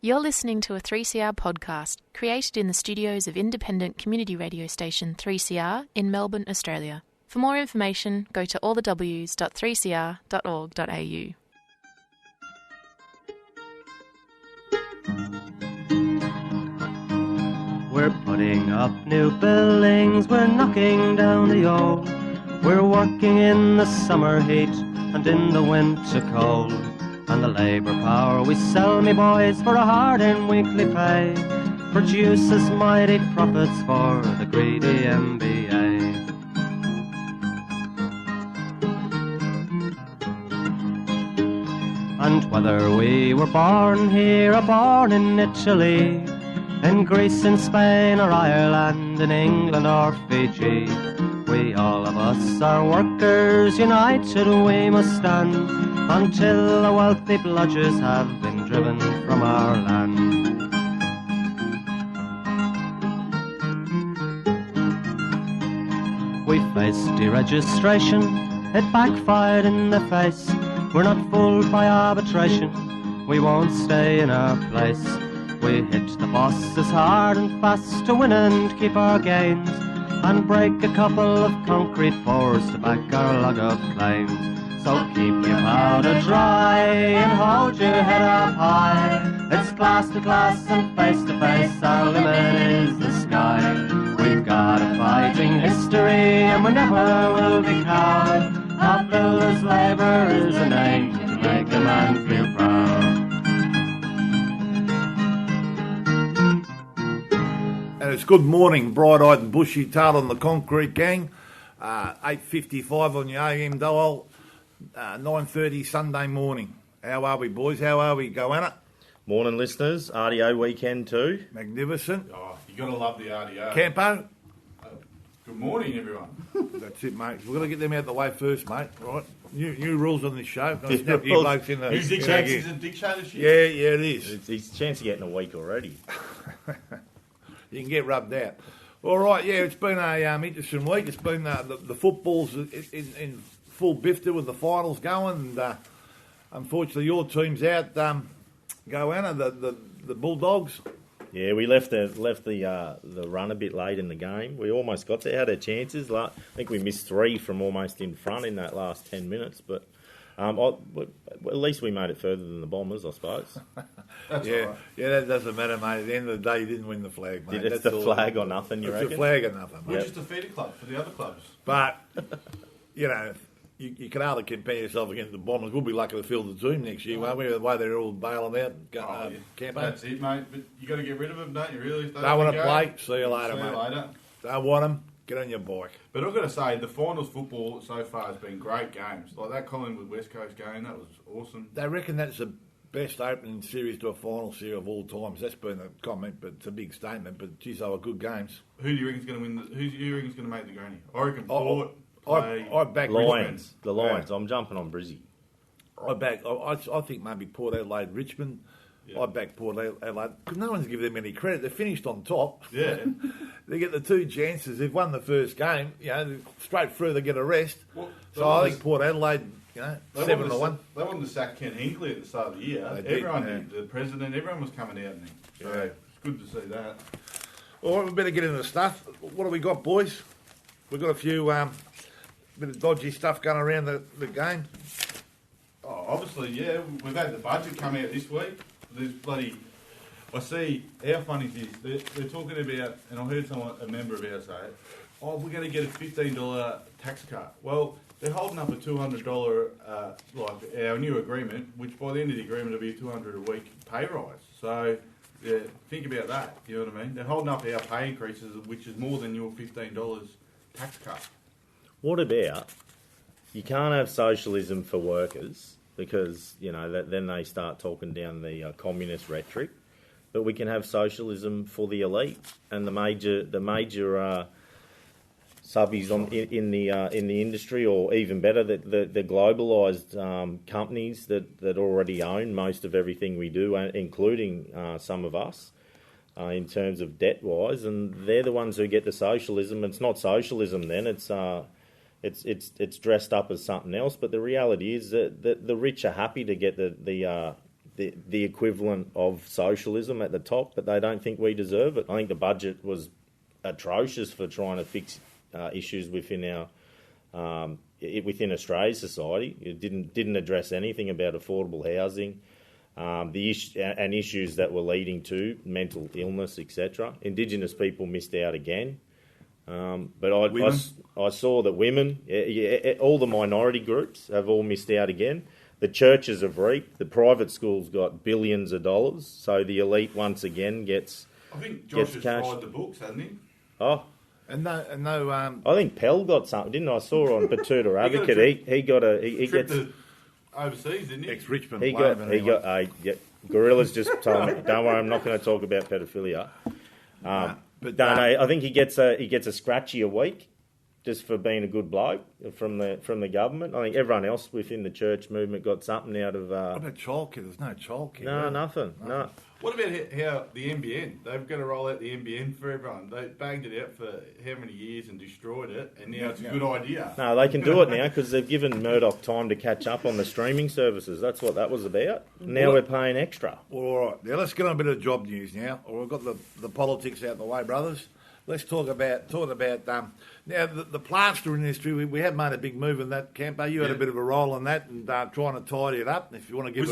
You're listening to a 3CR podcast created in the studios of independent community radio station 3CR in Melbourne, Australia. For more information, go to allthews.3cr.org.au. We're putting up new buildings, we're knocking down the old. We're working in the summer heat and in the winter cold. And the labour power we sell, me boys, for a hard and weekly pay, produces mighty profits for the greedy MBA. And whether we were born here or born in Italy, in Greece, in Spain or Ireland, in England or Fiji, we all of us are workers, united we must stand, until the wealthy bludgers have been driven from our land. We faced deregistration, it backfired in the face. We're not fooled by arbitration, we won't stay in our place. We hit the bosses hard and fast to win and keep our gains, and break a couple of concrete pours to back our log of claims. So keep your powder dry and hold your head up high. It's class to class and face to face, our limit is the sky. We've got a fighting history and we never will be cowed. Our builders' labour is a name to make a man feel proud. And it's good morning, bright-eyed and bushy-tailed on the concrete gang. 8:55 on your AM dial, 9:30 Sunday morning. How are we, boys? How are we, Goanna? Morning, listeners. RDO weekend too. Magnificent. Oh, you got to love the RDO. Campo? Good morning, everyone. That's it, mate. We've got to get them out the way first, mate. Right? New rules on this show. Gonna snap you blokes in the... Who's Dick Chances and dictatorship? Yeah, it is. It's his chance of getting a week already. You can get rubbed out. All right, yeah, it's been a interesting week. It's been the football's in full bifter with the finals going, and unfortunately your team's out, Goanna, the Bulldogs. Yeah, we left the run a bit late in the game. We almost got there, had our chances. I think we missed 3 from almost in front in that last 10 minutes, but at least we made it further than the Bombers, I suppose. That's yeah, right. Yeah, that doesn't matter, mate. At the end of the day, you didn't win the flag, mate. It's the flag or nothing, you reckon? It's the flag or nothing, mate. We're just a feeder club for the other clubs. But, you know, you can hardly compare yourself against the Bombers. We'll be lucky to field the team next year, won't we? The way they're all bailing out. Campo. That's it, mate. But you got to get rid of them, don't you, really? If they Don't want to go, play. See you later, see mate. you later. Don't want them. Get on your bike. But I've got to say, the finals football so far has been great games. Like that Collingwood-West Coast game, that was awesome. They reckon that's the best opening series to a final series of all times. That's been a comment, but it's a big statement. But geez, they were good games. Who do you reckon's going to win? Who do you reckon's going to make the granny? I reckon Port. I back Lions. Richmond. The Lions. Yeah. I'm jumping on Brizzy. I think maybe Port Adelaide, Richmond. Yeah. I back Port Adelaide because no one's given them any credit. They finished on top. Yeah. They get the 2 chances. They've won the first game. You know, straight through they get a rest. Well, so I think Port Adelaide, 7-1. They wanted to sack Ken Hinkley at the start of the year. Everyone did. The president, everyone was coming out. So it's good to see that. All right, we better get into the stuff. What have we got, boys? We've got a few bit of dodgy stuff going around the game. Oh, obviously, yeah. We've had the budget come out this week. There's bloody... I see how funny it is. They're talking about, and I heard a member of ours say it, we're going to get a $15 tax cut. Well, they're holding up a $200, like our new agreement, which by the end of the agreement will be a $200 a week pay rise. So, yeah, think about that, you know what I mean? They're holding up our pay increases, which is more than your $15 tax cut. What about, you can't have socialism for workers because, you know, then they start talking down the communist rhetoric. But we can have socialism for the elite and the major subbies in the industry, or even better, the globalised companies that already own most of everything we do, including some of us, in terms of debt wise, and they're the ones who get the socialism. It's not socialism then; it's dressed up as something else. But the reality is that the rich are happy to get the the equivalent of socialism at the top, but they don't think we deserve it. I think the budget was atrocious for trying to fix issues within within Australia's society. It didn't address anything about affordable housing, and issues that were leading to mental illness, etc. Indigenous people missed out again. But I saw that women, all the minority groups have all missed out again. The churches have reaped. The private schools got billions of dollars. So the elite once again gets. I think Josh has cash. tried the books, hasn't he? Oh, And no. I think Pell got something, didn't I? I saw on Batuta Advocate. He gets overseas, didn't he? Ex-Richmond. he got Gorilla's just told me. Don't worry, I'm not going to talk about pedophilia. I think he gets a scratchy a week just for being a good bloke from the government. I think everyone else within the church movement got something out of. What about childcare? There's no childcare. No, nothing. No. What about how the NBN? They've got to roll out the NBN for everyone. They bagged it out for how many years and destroyed it, and now it's a good idea. No, they can do it now because they've given Murdoch time to catch up on the streaming services. That's what that was about. Now we're paying extra. Well, all right. Now let's get on a bit of job news now. We've got the politics out of the way, brothers. Let's talk about now the plastering industry. We have made a big move in that, Campo. You had a bit of a role in that and trying to tidy it up. If you want to give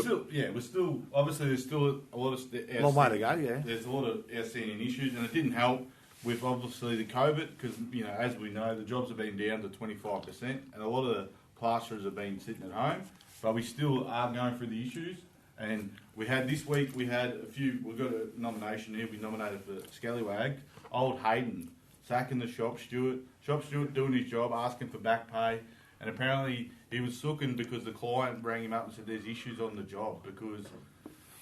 we're still obviously there's still a lot of long way to go. Yeah, there's a lot of outstanding issues, and it didn't help with obviously the COVID because as we know the jobs have been down to 25%, and a lot of the plasterers have been sitting at home, but we still are going through the issues. And we had this week we've got a nomination here. We nominated for Scallywag. Old Hayden sacking the shop steward doing his job, asking for back pay, and apparently he was sooking because the client rang him up and said there's issues on the job because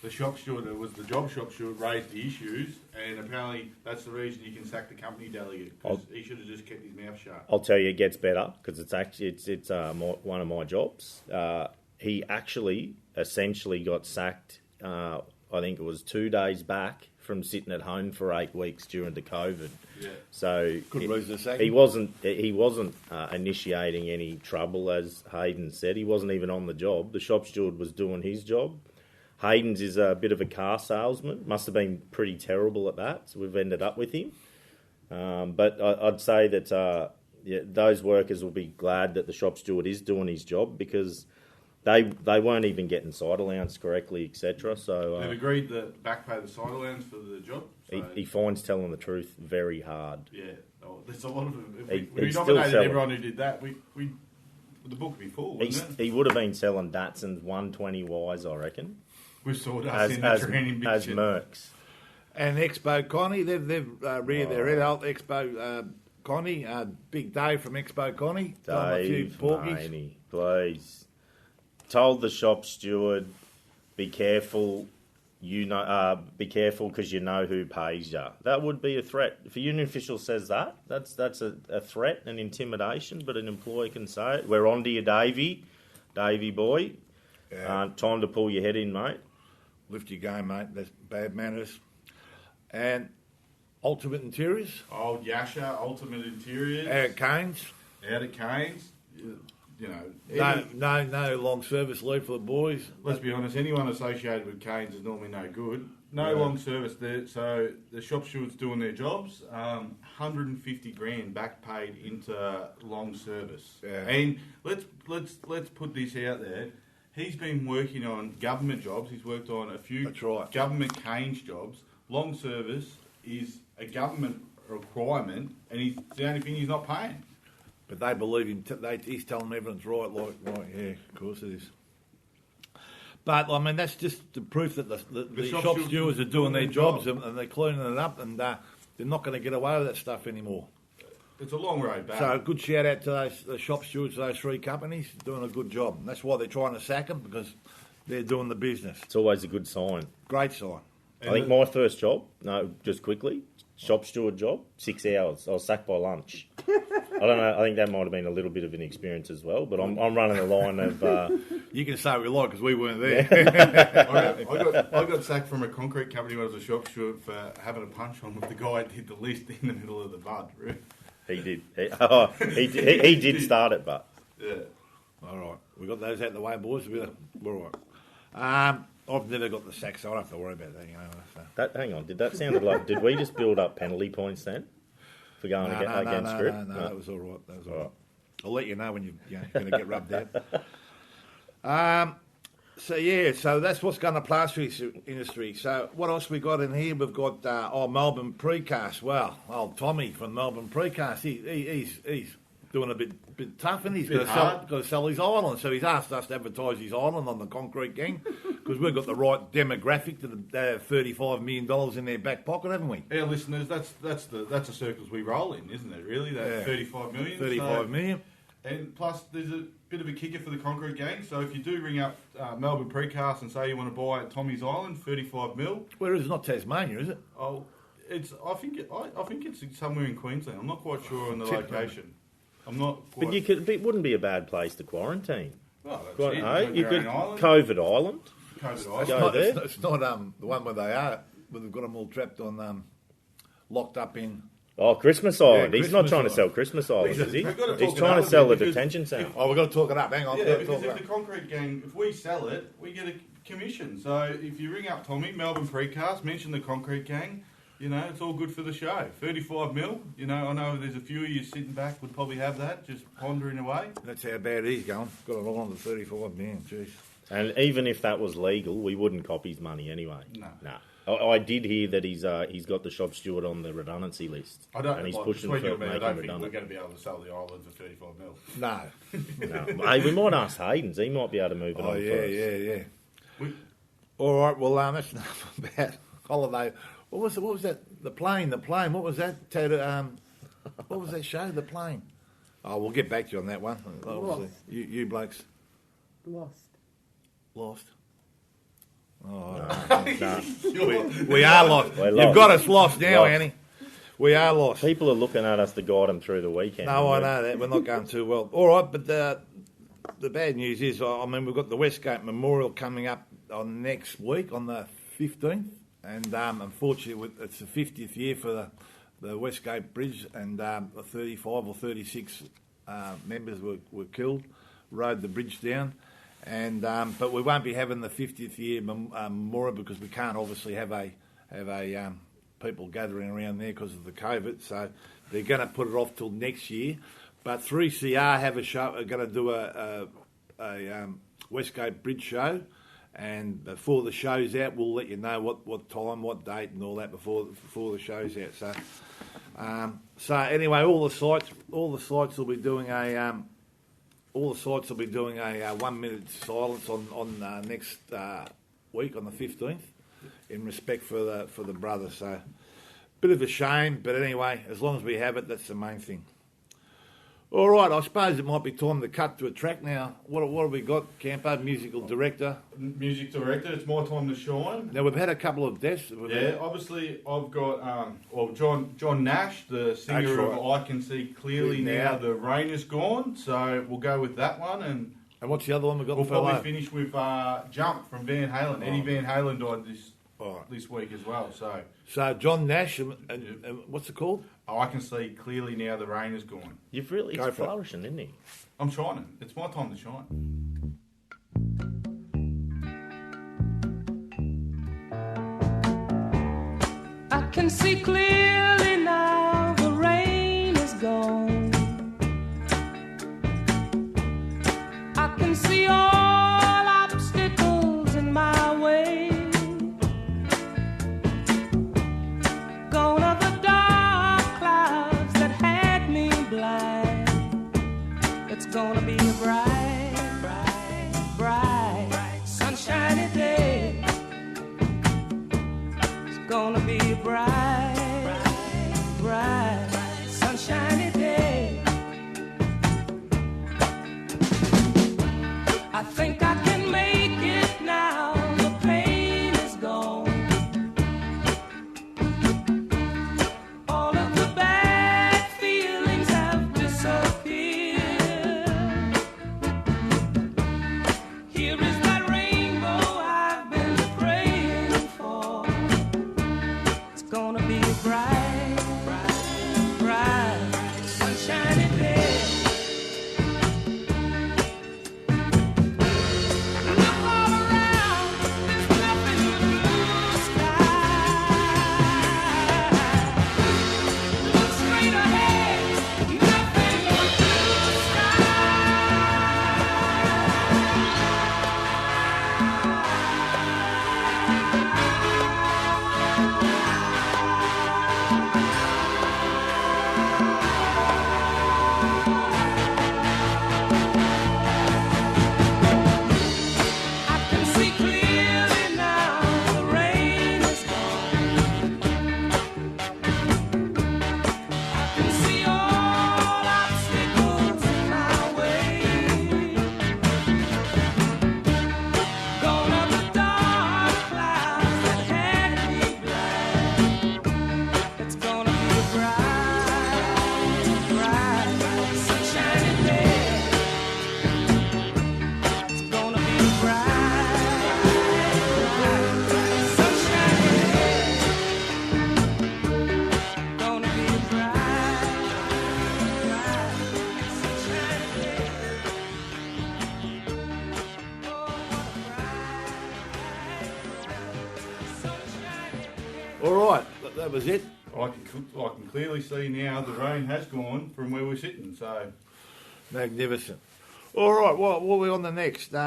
the shop steward, it was the job shop steward, raised the issues, and apparently that's the reason you can sack the company delegate because he should have just kept his mouth shut. I'll tell you, it gets better because it's one of my jobs. He actually essentially got sacked. I think it was 2 days back from sitting at home for 8 weeks during the COVID. Yeah. So he wasn't initiating any trouble, as Hayden said. He wasn't even on the job. The shop steward was doing his job. Hayden's is a bit of a car salesman. Must have been pretty terrible at that. So we've ended up with him. But I'd say that those workers will be glad that the shop steward is doing his job because they weren't even getting side allowance correctly, etc. So they've agreed to back pay the side allowance for the job. So. He finds telling the truth very hard. Yeah, there's a lot of them. We nominated everyone who did that. The book would be full, wouldn't it? He would have been selling Datsuns 120Ys, I reckon. We saw that in the training as Mercs. And Expo Connie, they've reared their head out. Expo Connie, big Dave from Expo Connie. Dave Maney, please. Told the shop steward, be careful. Be careful because you know who pays you. That would be a threat. If a union official says that, that's a threat and intimidation. But an employee can say it. We're on to you, Davey boy. Yeah. Time to pull your head in, mate. Lift your game, mate. That's bad manners. And Ultimate Interiors. Old Yasha, Ultimate Interiors. Out at Cairns. No long service leave for the boys. Let's be honest, anyone associated with Cairns is normally no good. No long service there, so the shop steward's doing their jobs. 150 grand back paid into long service. Yeah. And let's put this out there. He's been working on government jobs. He's worked on a few government Cairns jobs. Long service is a government requirement, and it's the only thing he's not paying. But they believe him. He's telling them everything's right. Yeah, of course it is. But, I mean, that's just the proof that the shop stewards are doing their jobs and they're cleaning it up and they're not going to get away with that stuff anymore. It's a long road back. So a good shout out to the shop stewards of those three companies doing a good job. And that's why they're trying to sack them because they're doing the business. It's always a good sign. Great sign. I think my first job, just quickly, shop steward job, 6 hours. I was sacked by lunch. I don't know. I think that might have been a little bit of an experience as well. But I'm running the line of. You can say what you like because we weren't there. I got sacked from a concrete company when I was a shop steward for having a punch on with the guy who did the list in the middle of the mud. He did. He did start it, but yeah. All right, we got those out of the way, boys. We're all right. I've never got the sack, so I don't have to worry about that. So. Hang on, did that sound like? Did we just build up penalty points then for going against script? No, that was all right. That was all right. I'll let you know when you're going to get rubbed out. So that's what's going to plaster industry. So what else we got in here? We've got Melbourne Precast. Well, old Tommy from Melbourne Precast, he's doing a bit tough, and he's got to sell his island. So he's asked us to advertise his island on the Concrete Gang because we've got the right demographic to the $35 million in their back pocket, haven't we? Our listeners, that's the circles we roll in, isn't it? Really, that 35 million. 35 million. And plus, there's a bit of a kicker for the Concrete Gang. So if you do ring up Melbourne Precast and say you want to buy at Tommy's Island, 35 mil. Where is it? Not Tasmania, is it? Oh, I think it's somewhere in Queensland. I'm not quite sure on the location. I'm not. Quite... But it wouldn't be a bad place to quarantine. Well, that's it. You could COVID Island. It's not the one where they are. Where they've got them all trapped on, locked up in. Oh, Christmas Island. Yeah, He's not trying to sell Christmas Island, is he? He's trying to sell the detention centre. We've got to talk it up. Hang on. Yeah, because if the Concrete Gang, if we sell it, we get a commission. So if you ring up Tommy, Melbourne Precast, mention the Concrete Gang, it's all good for the show. 35 mil, I know there's a few of you sitting back would probably have that, just pondering away. That's how bad he's going. Got it all on the 35 million, jeez. And even if that was legal, we wouldn't copy his money anyway. No. I did hear that he's got the shop steward on the redundancy list. And he's pushing for I don't think we're redundant. going to be able to sell the island for 35 mil. No. Hey, we might ask Hayden's. He might be able to move it on first. Yeah. All right, well, that's enough about holiday. What was that? The plane. What was that? What was that show? The plane. Oh, we'll get back to you on that one. Obviously, you blokes. Lost. Oh, no. We are lost. You've got us lost now, Annie. We are lost. People are looking at us to guide them through the weekend. No, I know that. We're not going too well. All right, but the bad news is, we've got the Westgate Memorial coming up on next week, on the 15th. And unfortunately, it's the 50th year for the Westgate Bridge, and 35 or 36 members were killed, rode the bridge down. And but we won't be having the 50th year memorial because we can't obviously have a people gathering around there because of the COVID. So they're going to put it off till next year. But 3CR have a show. Are going to do a Westgate Bridge show, and before the show's out, we'll let you know what time, what date, and all that before the show's out. So anyway, all the sites will be doing a. All the sites will be doing a 1 minute silence on next week on the 15th, in respect for the brother. So, bit of a shame, but anyway, as long as we have it, that's the main thing. All right, I suppose it might be time to cut to a track now. What have we got, Campo? Musical director. It's my time to shine. Now we've had a couple of deaths. Obviously I've got John Nash, the singer of I Can See Clearly Now. The Rain Is Gone. So we'll go with that one. And what's the other one we got? We'll probably finish with Jump from Van Halen. Eddie Van Halen died this week as well. So John Nash and what's it called? I Can See Clearly Now, The Rain Is Gone. You've really flourishing, isn't he? I'm shining. It's my time to shine. I can see clearly now, the rain is gone. I can see all obstacles in my way. Gone are the dark clouds that had me blind. It's gonna be a bright, bright, bright, sunshiny day. It's gonna be a bright, bright, sunshiny day. I think I can make it now. The pain is gone. All of the bad feelings have disappeared. Here is that rainbow I've been praying for. It's gonna All right, that was it. I can clearly see now the rain has gone from where we're sitting, so... Magnificent. All right, what are we on the next? We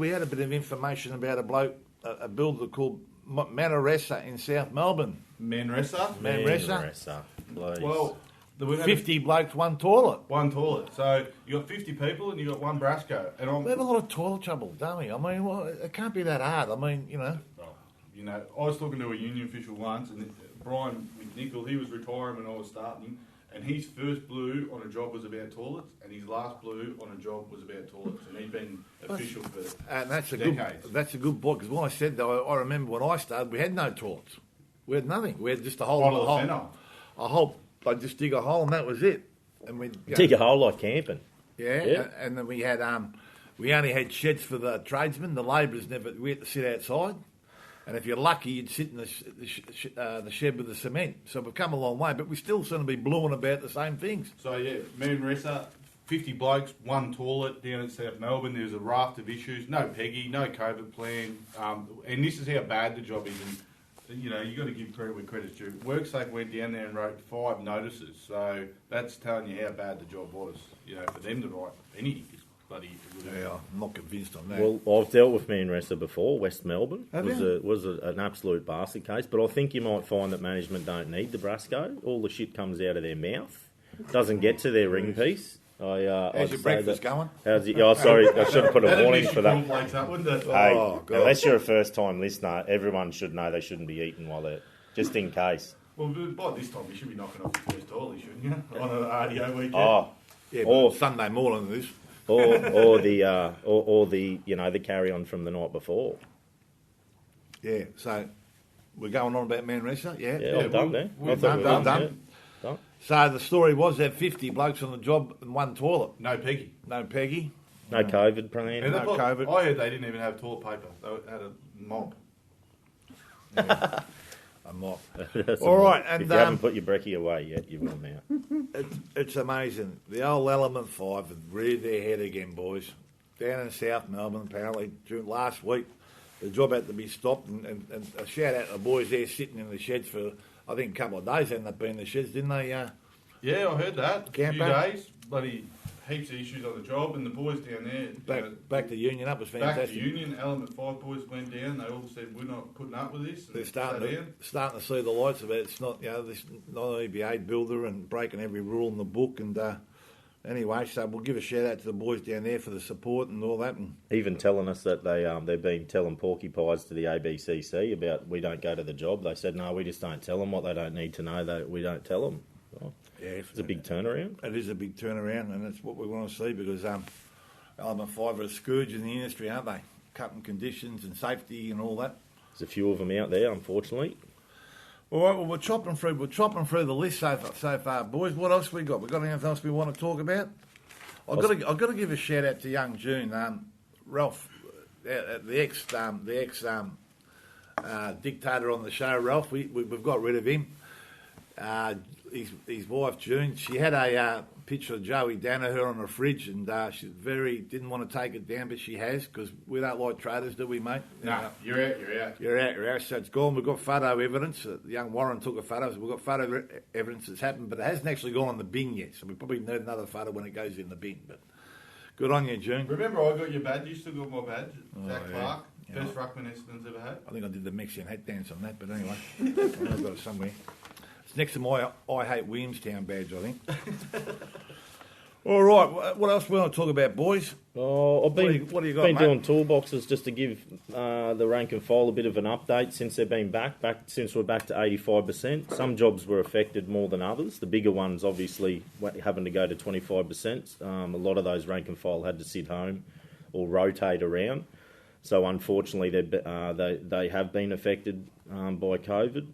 had a bit of information about a bloke, a builder called Manresa in South Melbourne. Manresa? Manresa, please. Well, we've had 50 blokes, one toilet. one toilet. So you got 50 people and you got one Brasco. And We have a lot of toilet trouble, don't we? I mean, it can't be that hard. I mean, I was talking to a union official once, and Brian McNichol, he was retiring when I was starting, and his first blue on a job was about toilets, and his last blue on a job was about toilets, and he'd been official for And that's decades. That's a good point, because when I said that, I remember when I started, we had no toilets. We had nothing. We had just a hole. Bottle of Fennel. A hole. I'd just dig a hole, and that was it. And we Dig a hole like camping. Yeah. And then we had we only had sheds for the tradesmen. The labourers we had to sit outside. And if you're lucky, you'd sit in the shed with the cement. So we've come a long way, but we still seem to be blowing about the same things. So, Manresa, 50 blokes, one toilet down in South Melbourne. There's a raft of issues. No Peggy, no COVID plan. And this is how bad the job is. And, you've got to give credit where credit's due. WorkSafe went down there and wrote 5 notices. So that's telling you how bad the job was. For them to write anything is bloody good. Yeah, I'm not convinced on that. Well, I've dealt with Manresa before, West Melbourne. Have It you? was an absolute basket case, but I think you might find that management don't need the Brasco. All the shit comes out of their mouth. Doesn't get to their ring piece. How's your breakfast going? Sorry, I should have put a warning for that. Up, wouldn't it? Hey, God. unless you're a first-time listener, everyone should know they shouldn't be eating while they're... Just in case. Well, by this time, you should be knocking off the first toilet, shouldn't you? On an RDO weekend. Oh, Yeah, Or- but Sunday morning this. or the carry-on from the night before. Yeah, so we're going on about Manresa, yeah? Yeah, I'm done there. we're I thought we were done. yeah. Done. So the story was that 50 blokes on the job and one toilet. No Peggy. No Peggy, No COVID plan. And No COVID. I heard they didn't even have toilet paper. They had a mop. a mop. That's All a- right, and if you haven't put your brekkie away yet, you will now. It's amazing. The old Element 5 have reared their head again, boys. Down in South Melbourne, apparently, during last week, the job had to be stopped, and a shout out to the boys there sitting in the sheds for, I think, a couple of days. They ended up being in the sheds, didn't they? Yeah, I heard that. A few Camper. days. Bloody heaps of issues on the job, and the boys down there... Back to Union Up was back fantastic. to Union, Element 5 boys went down. They all said, we're not putting up with this. They're Sat down. starting to see the lights of it. It's not, this not an EBA builder and breaking every rule in the book. And anyway, so we'll give a shout out to the boys down there for the support and all that. And Even telling us that they've been telling porcupines to the ABCC about we don't go to the job. They said, no, we just don't tell them what they don't need to know. That we don't tell them. Well, yeah, it's a big turnaround. It is a big turnaround, and that's what we want to see because Element 5 are a scourge in the industry, aren't they? Cutting conditions and safety and all that. There's a few of them out there, unfortunately. All right, well, we're chopping through the list so far, boys. What else we got? We got anything else we want to talk about? I've got to give a shout out to young June, Ralph, the ex dictator on the show, Ralph. We've got rid of him. His wife June, she had a picture of Joey Danaher on the fridge, and she didn't want to take it down, but she has because we don't like traders, do we, mate? No, you're out. You're out. So it's gone. We've got photo evidence. Young Warren took a photo. So we've got photo evidence that's happened, but it hasn't actually gone in the bin yet. So we probably need another photo when it goes in the bin. But good on you, June. Remember, I got your badge. You still got my badge. Zach yeah. Clark, Yeah. best ruckman Essendon's ever had. I think I did the Mexican hat dance on that, but anyway, I've got it somewhere. It's next to my I Hate Williamstown badge, I think. All right, what else we want to talk about, boys? Oh, I've been What do you got, been mate? doing toolboxes just to give the rank and file a bit of an update since they've been back since we're back to 85%. Some jobs were affected more than others. The bigger ones, obviously, having to go to 25%. A lot of those rank and file had to sit home or rotate around. So unfortunately, they have been affected by COVID.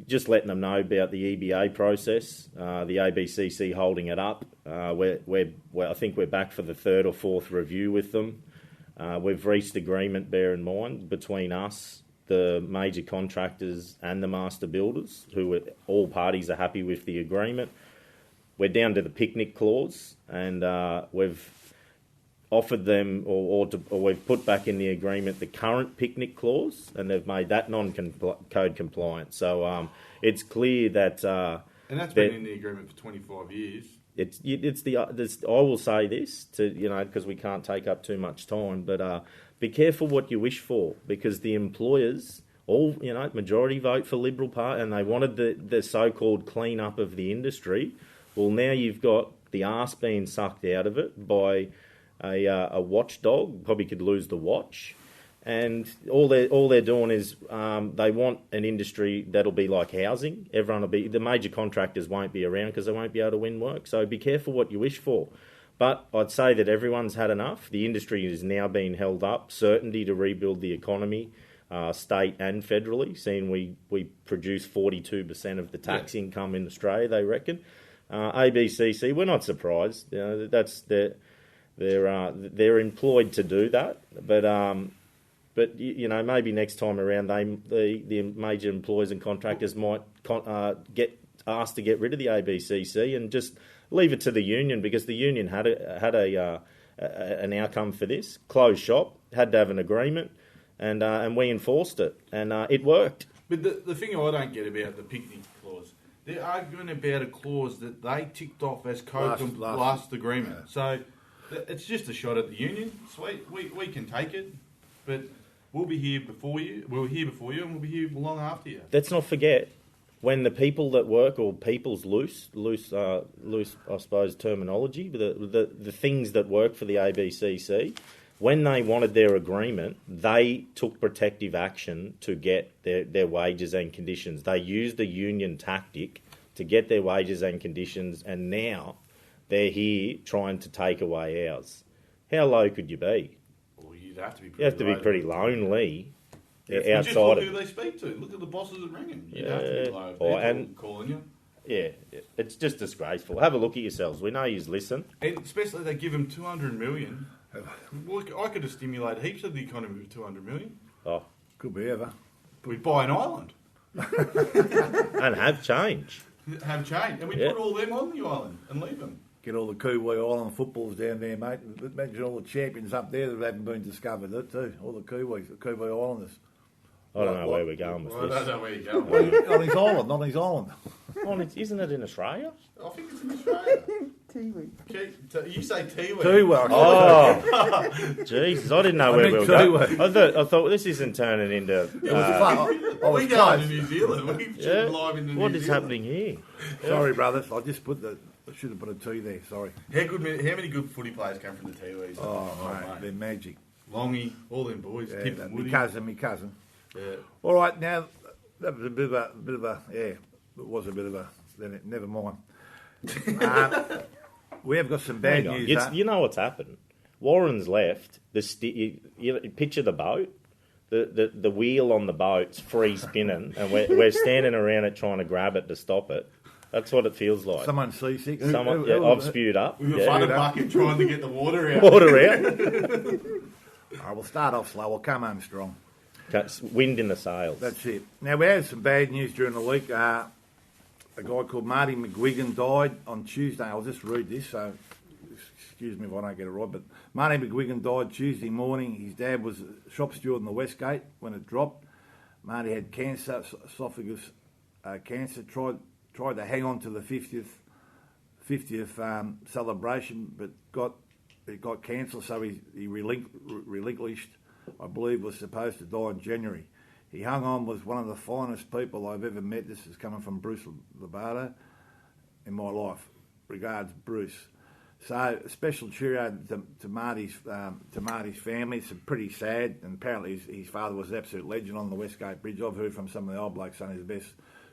Just letting them know about the EBA process, the ABCC holding it up. I think we're back for the third or fourth review with them. We've reached agreement, bear in mind, between us, the major contractors and the master builders, all parties are happy with the agreement. We're down to the picnic clause, and we've offered them or we've put back in the agreement the current picnic clause, and they've made that non-code compliant. So it's clear that... and that's been in the agreement for 25 years. I will say this to because we can't take up too much time, but be careful what you wish for, because the employers majority vote for Liberal Party, and they wanted the so-called clean up of the industry. Well, now you've got the arse being sucked out of it by a watchdog. Probably could lose the watch. And all they're doing is they want an industry that'll be like housing. The major contractors won't be around because they won't be able to win work. So be careful what you wish for. But I'd say that everyone's had enough. The industry is now being held up. Certainty to rebuild the economy, state and federally, seeing we produce 42% of the tax income in Australia, they reckon. ABCC, we're not surprised. That's they're employed to do that, but maybe next time around, the major employers and contractors might get asked to get rid of the ABCC and just leave it to the union, because the union had an outcome for this. Closed shop, had to have an agreement, and we enforced it, and it worked. But the thing I don't get about the picnic clause, they're arguing about a clause that they ticked off as last agreement. Yeah. So it's just a shot at the union. Sweet, we can take it, but we'll be here before you. We'll be here before you, and we'll be here long after you. Let's not forget, when the people that work, or people's loose, I suppose, terminology, the things that work for the ABCC, when they wanted their agreement, they took protective action to get their wages and conditions. They used a union tactic to get their wages and conditions, and now they're here trying to take away ours. How low could you be? Well, you'd have to be pretty lonely. Yeah, outside just look who they speak to. Look at the bosses at Ringham. You'd have to be low. And calling you. Yeah, it's just disgraceful. Have a look at yourselves. We know you listen. And especially they give them 200 million. Look, I could have stimulated heaps of the economy with 200 million. Oh, could be ever. We'd buy an island. And have change. And we put all them on the island and leave them. Get all the Kuwait Island footballs down there, mate. Imagine all the champions up there that haven't been discovered too. All the Kuwait Islanders. I don't know where we're going with this. I don't know where you're going. On his island, not his island. Isn't it in Australia? I think it's in Australia. Tiwi. You say Tiwi. Tiwi. Oh, Jesus! I didn't know where we were going. I thought this isn't turning into. It was fun. We go to New Zealand. We're live into What New is Zealand. happening here? Sorry, brothers. I just I should have put a T there. Sorry. How many good footy players come from the Tiwis? Oh, mate, they're magic. Longy, all them boys. Yeah, Pip and Woody. My cousin. Yeah. All right, now that was a bit of a it was a bit of a. Then never mind. We have got some bad news. You know what's happened? Warren's left. You picture the boat. The wheel on the boat's free spinning, and we're standing around it trying to grab it to stop it. That's what it feels like. Someone's seasick. I've spewed up. We've got a bucket trying to get the water out. All right, we'll start off slow. We'll come home strong. Wind in the sails. That's it. Now, we had some bad news during the week. A guy called Marty McGuigan died on Tuesday. I'll just read this, so excuse me if I don't get it right. But Marty McGuigan died Tuesday morning. His dad was a shop steward in the Westgate when it dropped. Marty had cancer, esophagus cancer. Tried to hang on to the 50th celebration, but it got cancelled, so he relinquished. I believe was supposed to die in January. He hung on, was one of the finest people I've ever met. This is coming from Bruce Lobato in my life. Regards, Bruce. So a special cheerio to Marty's family. It's pretty sad, and apparently his father was an absolute legend on the Westgate Bridge. I've heard from some of the old blokes saying he's the best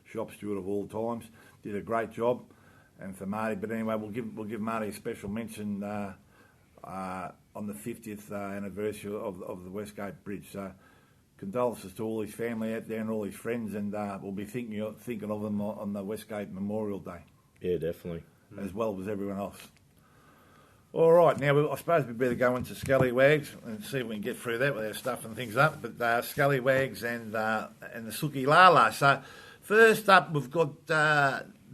shop steward of all times. Did a great job, and for Marty. But anyway, we'll give Marty a special mention on the 50th anniversary of the Westgate Bridge. So condolences to all his family out there and all his friends, and we'll be thinking of them on the Westgate Memorial Day. Yeah, definitely. As well as everyone else. All right, now I suppose we better go into Scallywags and see if we can get through that without stuffing things up. But Scallywags and the Suki Lala. So first up, we've got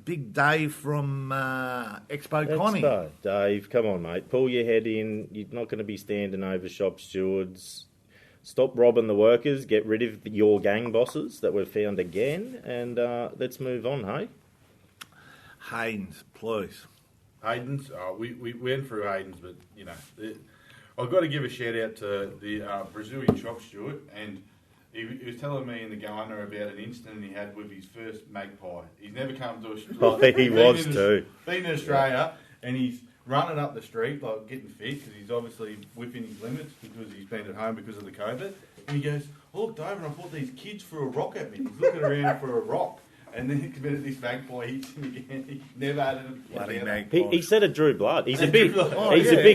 Big Dave from Expo Connie. Expo. Dave, come on, mate. Pull your head in. You're not going to be standing over shop stewards. Stop robbing the workers. Get rid of your gang bosses that we've found again. And let's move on, hey? Hayden's, please. Hayden's, we went through Hayden's, but, you know, I've got to give a shout out to the Brazilian shop steward, and he was telling me in the Goanna about an incident he had with his first magpie. He's never come to Australia. Oh, he was too. Been in Australia, and he's running up the street, like getting fit, because he's obviously within his limits because he's been at home because of the COVID. And he goes, "I looked over and I thought these kids threw a rock at me." He's looking around for a rock. And then he committed this magpie hits him again. He never had it. Bloody magpie. He said it drew blood. He's a big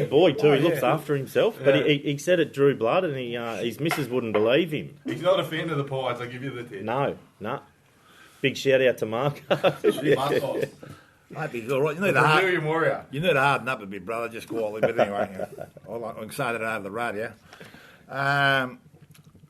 boy too. He looks after himself. But he said it drew blood, and his missus wouldn't believe him. He's not a fan of the pies. I give you the tip. No. Big shout out to Mark. Might be all right. You need Brazilian warrior. You need to harden up a bit, brother, just quietly. But anyway, I can say that over the radio.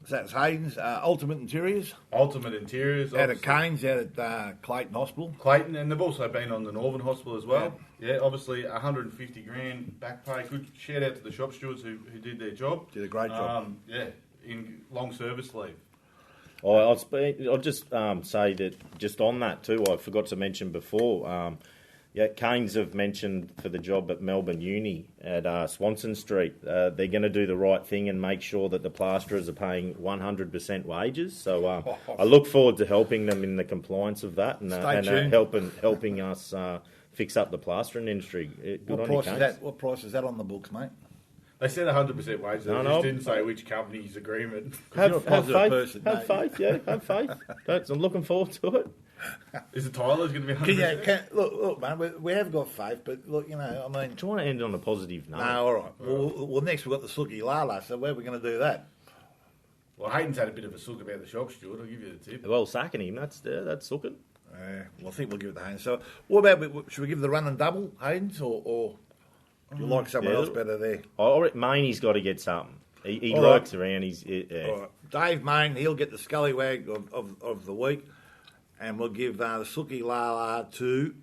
So that's Hayden's. Ultimate Interiors. Out at Canes, out at Clayton Hospital. Clayton, and they've also been on the Northern Hospital as well. Yeah, obviously $150,000 back pay. Good shout out to the shop stewards who did their job. Did a great job. In long service leave. I'll just say that just on that too, I forgot to mention before. Canes have mentioned for the job at Melbourne Uni at Swanson Street, they're going to do the right thing and make sure that the plasterers are paying 100% wages. So I look forward to helping them in the compliance of that and helping us fix up the plastering industry. Good on you, Canes. What price is that on the books, mate? They said 100% wages. They just didn't say which company's agreement. Have faith. I'm looking forward to it. Is the Tyler's going to be 100%? Look, man, we have got faith, but look, you know, I mean... Do you want to end on a positive note? No, all right. Well, next we've got the Suki Lala, so where are we going to do that? Well, Hayden's had a bit of a sook about the shop steward. I'll give you the tip. Well, sacking him, that's sooking. Well, I think we'll give it to Hayden. So, what about, should we give the run and double, Hayden's, or do you like someone else better there? I reckon Mainey's got to get something. He lurks around. All right. Dave Main, he'll get the scallywag of the week. And we'll give the Suki Lala to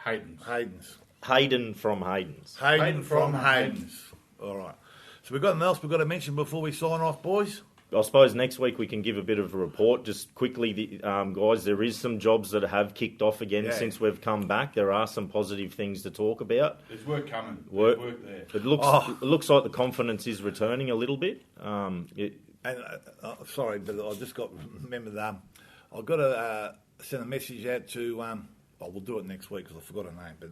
Hayden's. Hayden from Hayden's. Hayden from Hayden's. All right. So we've got anything else we've got to mention before we sign off, boys? I suppose next week we can give a bit of a report. Just quickly, guys, there is some jobs that have kicked off again since we've come back. There are some positive things to talk about. There's work coming. There's work there. It looks like the confidence is returning a little bit. Sorry, but I just remembered I've got to send a message out to... we'll do it next week because I forgot her name. But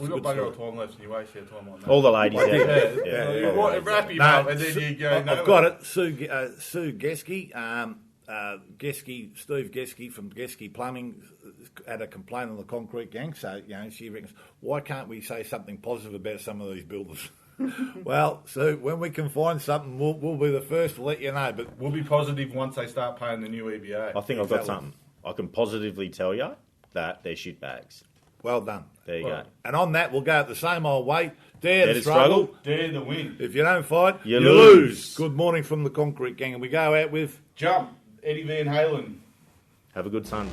we've got bugger all time left and you waste your time on that. All the ladies out there. Wrap him up and then you go... I've got it. Sue Geske. Steve Geske from Geske Plumbing had a complaint on the concrete gang. So, she reckons, why can't we say something positive about some of these builders? Well, so when we can find something, we'll be the first to let you know. But we'll be positive once they start paying the new EBA. I think I've got something. I can positively tell you that they're shit bags. Well done. There you go. And on that, we'll go at the same old way. Dare the struggle. Dare the win. If you don't fight, you lose. Good morning from the concrete gang. And we go out with... Jump, Eddie Van Halen. Have a good Sunday.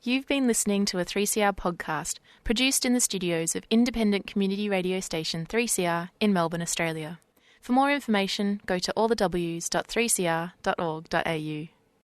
You've been listening to a 3CR podcast produced in the studios of independent community radio station 3CR in Melbourne, Australia. For more information, go to allthews.3cr.org.au.